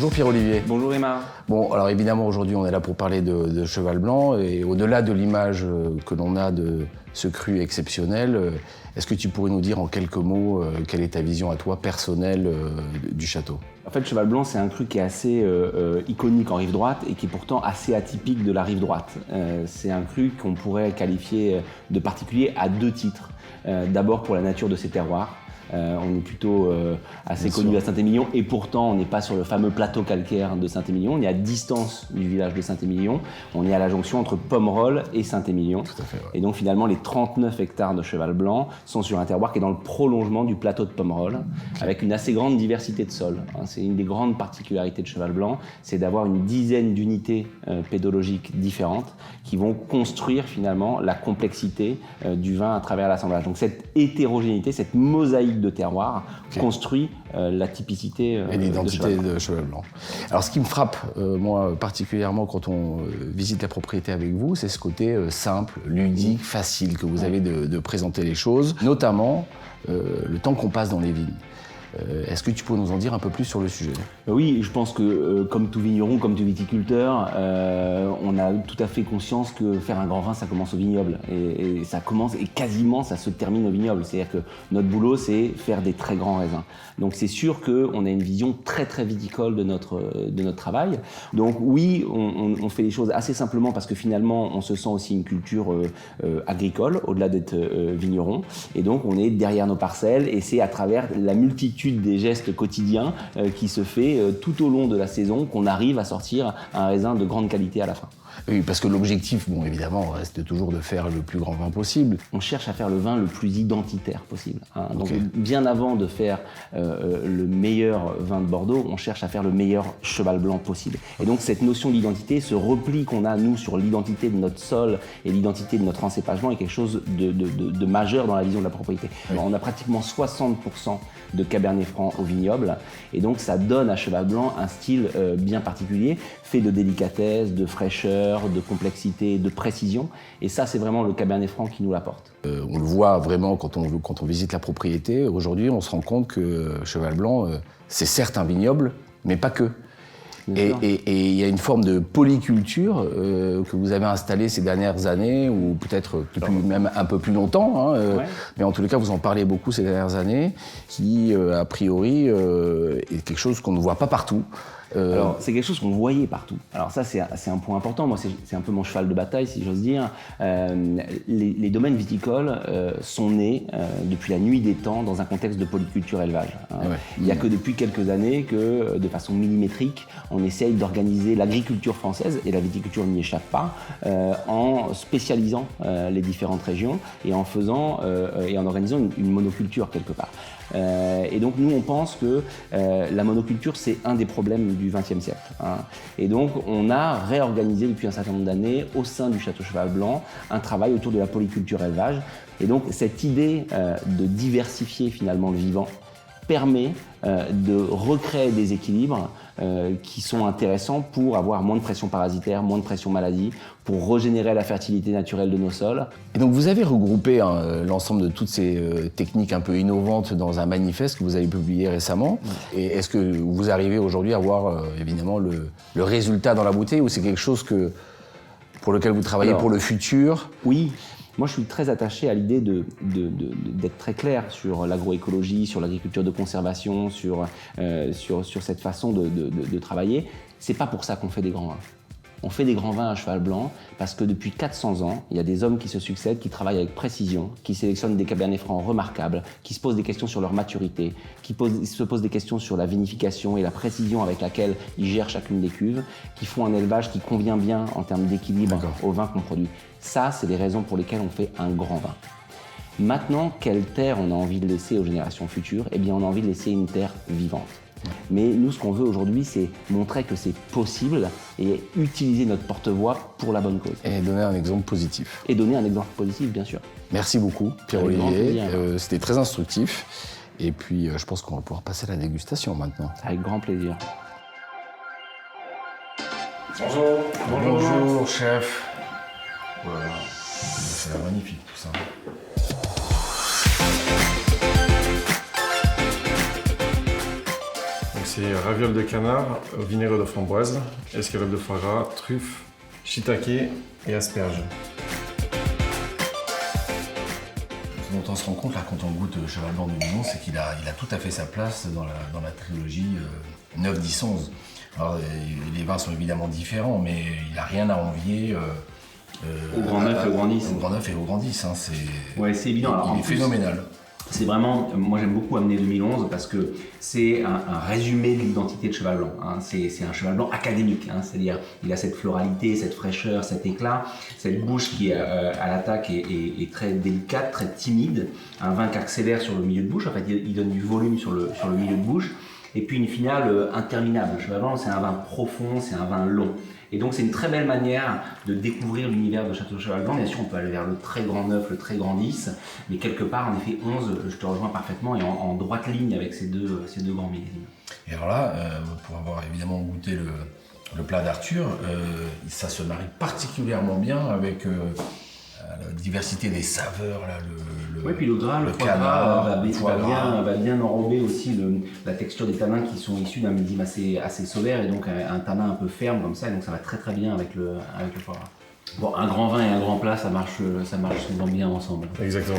Bonjour Pierre-Olivier. Bonjour Emma. Bon, alors évidemment aujourd'hui on est là pour parler de Cheval Blanc et au-delà de l'image que l'on a de ce cru exceptionnel, est-ce que tu pourrais nous dire en quelques mots quelle est ta vision à toi personnelle du château? En fait, Cheval Blanc, c'est un cru qui est assez iconique en rive droite et qui est pourtant assez atypique de la rive droite. C'est un cru qu'on pourrait qualifier de particulier à deux titres. D'abord pour la nature de ses terroirs. On est plutôt assez connu à Saint-Émilion et pourtant on n'est pas sur le fameux plateau calcaire de Saint-Émilion. On est à distance du village de Saint-Émilion. On est à la jonction entre Pomerol et Saint-Émilion. Tout à fait, ouais. Et donc finalement les 39 hectares de Cheval Blanc sont sur un terroir qui est dans le prolongement du plateau de Pomerol, avec une assez grande diversité de sols. C'est une des grandes particularités de Cheval Blanc, c'est d'avoir une dizaine d'unités pédologiques différentes qui vont construire finalement la complexité du vin à travers l'assemblage. Donc cette hétérogénéité, cette mosaïque de terroir construit la typicité et l'identité de Cheval Blanc. Alors ce qui me frappe, moi particulièrement quand on visite la propriété avec vous, c'est ce côté simple, ludique, facile que vous avez de présenter les choses, notamment le temps qu'on passe dans les vignes. Est-ce que tu peux nous en dire un peu plus sur le sujet? Oui, je pense que comme tout vigneron, comme tout viticulteur, on a tout à fait conscience que faire un grand vin, ça commence au vignoble. Et ça commence, et quasiment ça se termine au vignoble. C'est-à-dire que notre boulot, c'est faire des très grands raisins. Donc c'est sûr qu'on a une vision très très viticole de notre travail. Donc oui, on fait les choses assez simplement parce que finalement, on se sent aussi une culture agricole, au-delà d'être vigneron. Et donc on est derrière nos parcelles et c'est à travers la multitude des gestes quotidiens qui se fait tout au long de la saison qu'on arrive à sortir un raisin de grande qualité à la fin. Oui, parce que l'objectif, bon, évidemment, reste toujours de faire le plus grand vin possible. On cherche à faire le vin le plus identitaire possible. Hein. Donc, Okay. bien avant de faire le meilleur vin de Bordeaux, on cherche à faire le meilleur Cheval Blanc possible. Et donc, cette notion d'identité, ce repli qu'on a, nous, sur l'identité de notre sol et l'identité de notre encépagement est quelque chose de majeur dans la vision de la propriété. Oui. Alors, on a pratiquement 60% de Cabernet Franc au vignoble. Et donc, ça donne à Cheval Blanc un style bien particulier, fait de délicatesse, de fraîcheur, de complexité, de précision. Et ça, c'est vraiment le Cabernet Franc qui nous l'apporte. On le voit vraiment quand on visite la propriété. Aujourd'hui, on se rend compte que Cheval Blanc, c'est certes un vignoble, mais pas que. Et il y a une forme de polyculture que vous avez installée ces dernières années, ou peut-être même un peu plus longtemps, hein, mais en tous les cas, vous en parlez beaucoup ces dernières années, qui, a priori, est quelque chose qu'on ne voit pas partout. Alors, c'est quelque chose qu'on voyait partout. Alors ça, c'est un point important. Moi, c'est un peu mon cheval de bataille, si j'ose dire. Les domaines viticoles sont nés depuis la nuit des temps dans un contexte de polyculture élevage. Hein. Ouais. Il n'y a que depuis quelques années que, de façon millimétrique, on essaye d'organiser l'agriculture française, et la viticulture n'y échappe pas, en spécialisant les différentes régions et en faisant et en organisant une monoculture quelque part. Et donc nous on pense que la monoculture c'est un des problèmes du XXe siècle. Hein. Et donc on a réorganisé depuis un certain nombre d'années au sein du Château Cheval Blanc un travail autour de la polyculture élevage. Et donc cette idée de diversifier finalement le vivant permet de recréer des équilibres qui sont intéressants pour avoir moins de pression parasitaire, moins de pression maladie, pour régénérer la fertilité naturelle de nos sols. Et donc vous avez regroupé l'ensemble de toutes ces techniques un peu innovantes dans un manifeste que vous avez publié récemment. Et est-ce que vous arrivez aujourd'hui à voir évidemment le résultat dans la bouteille, ou c'est quelque chose pour lequel vous travaillez pour le futur? Oui. Moi, je suis très attaché à l'idée d'être très clair sur l'agroécologie, sur l'agriculture de conservation, sur cette façon de travailler. C'est pas pour ça qu'on fait des grands vins. On fait des grands vins à Cheval Blanc parce que depuis 400 ans, il y a des hommes qui se succèdent, qui travaillent avec précision, qui sélectionnent des Cabernet Francs remarquables, qui se posent des questions sur leur maturité, qui se posent des questions sur la vinification et la précision avec laquelle ils gèrent chacune des cuves, qui font un élevage qui convient bien en termes d'équilibre au vin qu'on produit. Ça, c'est les raisons pour lesquelles on fait un grand vin. Maintenant, quelle terre on a envie de laisser aux générations futures? Eh bien, on a envie de laisser une terre vivante. Mais nous, ce qu'on veut aujourd'hui, c'est montrer que c'est possible et utiliser notre porte-voix pour la bonne cause. Et donner un exemple positif. Et donner un exemple positif, bien sûr. Merci beaucoup, Pierre-Olivier. C'était très instructif. Et puis, je pense qu'on va pouvoir passer à la dégustation maintenant. Avec grand plaisir. Bonjour. Bonjour, chef. Voilà. C'est magnifique tout ça. c'est ravioles de canard au vinaigre de framboise, escalope de foie gras, truffes, shiitake et asperges. Ce dont on se rend compte là quand on goûte Cheval Blanc de Milon, c'est qu'il a tout à fait sa place dans la trilogie 9, 10, 11. Alors, les vins sont évidemment différents, mais il n'a rien à envier au Grand Neuf et au Grand 10. Au Grand Neuf et au Grand 10. Hein, ouais, c'est évident. Alors, il est phénoménal. C'est vraiment, moi j'aime beaucoup amener 2011 parce que c'est un résumé de l'identité de Cheval Blanc. Hein. C'est un Cheval Blanc académique, hein. C'est-à-dire il a cette floralité, cette fraîcheur, cet éclat, cette bouche qui à l'attaque est très délicate, très timide, un vin qui accélère sur le milieu de bouche, en fait il donne du volume sur le milieu de bouche, et puis une finale interminable. Cheval Blanc c'est un vin profond, c'est un vin long. Et donc c'est une très belle manière de découvrir l'univers de Château Cheval Blanc. Bien sûr, on peut aller vers le très grand 9, le très grand 10, mais quelque part, en effet, 11, je te rejoins parfaitement, et en droite ligne avec ces deux grands millésimes. Et alors là, pour avoir évidemment goûté le plat d'Arthur, ça se marie particulièrement bien avec la diversité des saveurs, là, oui, puis le gras, le foie gras va bien enrober aussi la texture des tanins qui sont issus d'un millésime assez sauvère, et donc un tanin un peu ferme comme ça, et donc ça va très très bien avec le foie gras. Bon, un grand vin et un grand plat, ça marche souvent bien ensemble. Exactement.